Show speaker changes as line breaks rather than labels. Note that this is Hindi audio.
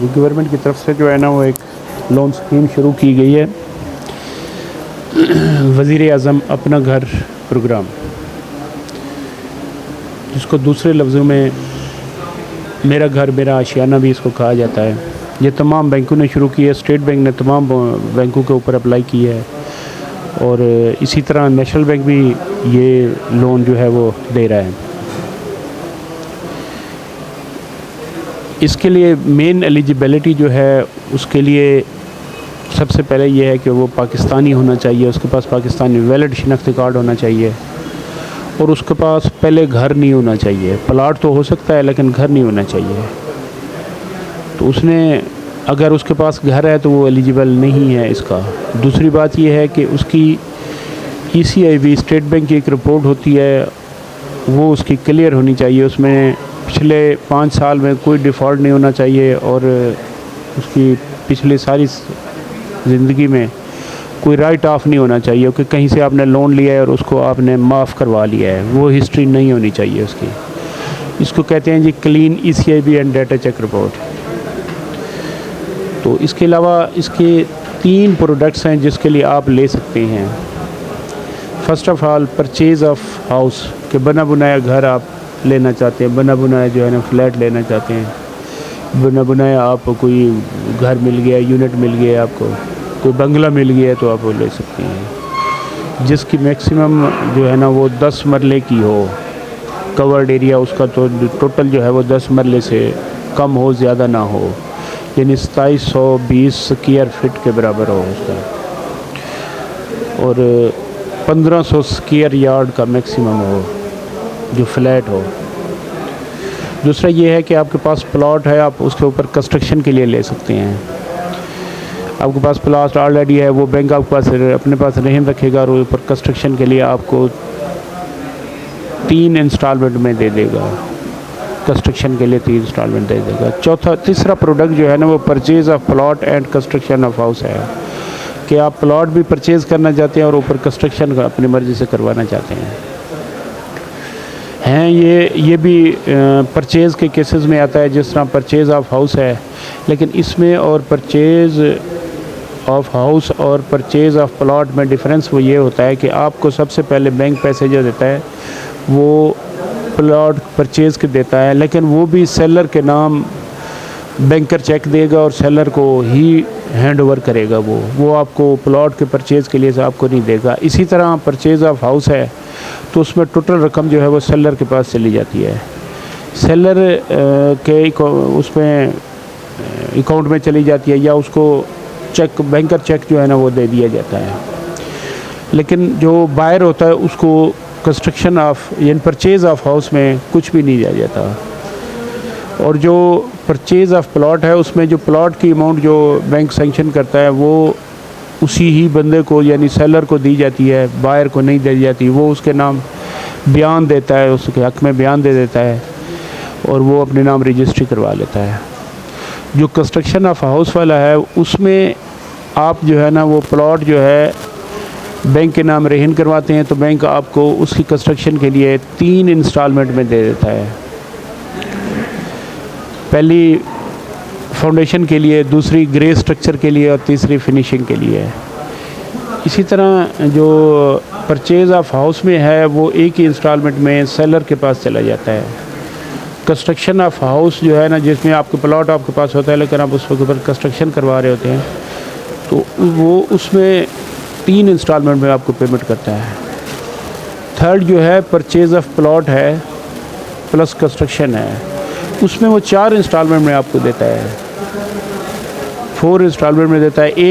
गवर्नमेंट की तरफ से जो है ना वो एक लोन स्कीम शुरू की गई है, वज़ीर आज़म अपना घर प्रोग्राम, जिसको दूसरे लफ्ज़ों में मेरा घर मेरा आशियाना भी इसको कहा जाता है। ये तमाम बैंकों ने शुरू की है। स्टेट बैंक ने तमाम बैंकों के ऊपर अप्लाई की है और इसी तरह नेशनल बैंक भी ये लोन जो है वो दे रहा है। इसके लिए मेन एलिजिबिलिटी जो है उसके लिए सबसे पहले ये है कि वो पाकिस्तानी होना चाहिए, उसके पास पाकिस्तानी वैलिड शिनाख्ती कार्ड होना चाहिए और उसके पास पहले घर नहीं होना चाहिए। प्लाट तो हो सकता है लेकिन घर नहीं होना चाहिए। तो उसने अगर उसके पास घर है तो वो एलिजिबल नहीं है इसका। दूसरी बात ये है कि उसकी ECIB स्टेट बैंक की एक रिपोर्ट होती है, वो उसकी क्लियर होनी चाहिए। उसमें पिछले 5 साल में कोई डिफ़ॉल्ट नहीं होना चाहिए और उसकी पिछली सारी ज़िंदगी में कोई राइट ऑफ नहीं होना चाहिए कि कहीं से आपने लोन लिया है और उसको आपने माफ़ करवा लिया है, वो हिस्ट्री नहीं होनी चाहिए उसकी। इसको कहते हैं जी clean ECIB and data check report. तो इसके अलावा इसके 3 प्रोडक्ट्स हैं जिसके लिए आप ले सकते हैं। First of all purchase of house, कि बना बुनाया घर आप लेना चाहते हैं, बना बुनाया जो है ना फ्लैट लेना चाहते हैं, बना बुनाया आपको कोई घर मिल गया, यूनिट मिल गया, आपको कोई बंगला मिल गया तो आप वो ले सकते हैं, जिसकी मैक्सिमम जो है ना वो 10 मरले की हो। कवर्ड एरिया उसका तो टोटल जो है वो 10 मरले से कम हो, ज़्यादा ना हो, यानी 2720 स्क्वायर फीट के बराबर हो उसका, और 1500 स्क्वायर यार्ड का मैक्सिमम हो जो फ्लैट हो। दूसरा ये है कि आपके पास प्लॉट है, आप उसके ऊपर कंस्ट्रक्शन के लिए ले सकते हैं। आपके पास प्लॉट ऑलरेडी है, वो बैंक आपके पास अपने पास रहन रखेगा और ऊपर कंस्ट्रक्शन के लिए आपको 3 इंस्टॉलमेंट में दे देगा, कंस्ट्रक्शन के लिए 3 इंस्टॉलमेंट दे देगा। तीसरा प्रोडक्ट जो है ना वो purchase of plot and construction of house है, कि आप प्लॉट भी परचेज़ करना चाहते हैं और ऊपर कंस्ट्रक्शन का अपनी मर्ज़ी से करवाना चाहते हैं। ये भी परचेज़ के केसेस में आता है, जिस तरह परचेज़ ऑफ हाउस है, लेकिन इसमें और परचेज़ ऑफ हाउस और परचेज़ ऑफ प्लॉट में डिफरेंस वो ये होता है कि आपको सबसे पहले बैंक पैसे जो देता है वो प्लॉट परचेज़ के देता है, लेकिन वो भी सेलर के नाम बैंकर चेक देगा और सेलर को ही हैंड ओवर करेगा। वो आपको प्लॉट के परचेज़ के लिए से आपको नहीं देगा। इसी तरह परचेज़ ऑफ हाउस है तो उसमें टोटल रकम जो है वो सेलर के पास चली जाती है, सेलर के उसमें अकाउंट में चली जाती है, या उसको चेक बैंकर चेक जो है ना वो दे दिया जाता है। लेकिन जो बायर होता है उसको कंस्ट्रक्शन ऑफ यानी परचेज़ ऑफ हाउस में कुछ भी नहीं दिया जाता। और जो परचेज़ ऑफ प्लॉट है उसमें जो प्लॉट की अमाउंट जो बैंक सैंक्शन करता है वो उसी ही बंदे को यानी सेलर को दी जाती है, बायर को नहीं दी जाती। वो उसके नाम बयान देता है, उसके हक़ में बयान दे देता है और वो अपने नाम रजिस्ट्री करवा लेता है। जो कंस्ट्रक्शन ऑफ हाउस वाला है उसमें आप जो है ना वो प्लॉट जो है बैंक के नाम रहन करवाते हैं तो बैंक आपको उसकी कंस्ट्रक्शन के लिए 3 इंस्टॉलमेंट में दे देता है। पहली फाउंडेशन के लिए, दूसरी ग्रे स्ट्रक्चर के लिए और तीसरी फिनिशिंग के लिए। इसी तरह जो परचेज़ ऑफ हाउस में है वो एक ही इंस्टॉलमेंट में सेलर के पास चला जाता है। कंस्ट्रक्शन ऑफ हाउस जो है ना जिसमें आपके प्लॉट आपके पास होता है लेकिन आप उसके ऊपर कंस्ट्रक्शन करवा रहे होते हैं तो वो उसमें 3 इंस्टॉलमेंट में आपको पेमेंट करता है। थर्ड जो है परचेज़ ऑफ प्लॉट है प्लस कंस्ट्रक्शन है, उसमें वो 4 इंस्टॉलमेंट में आपको देता है, 4 इंस्टॉलमेंट में देता है।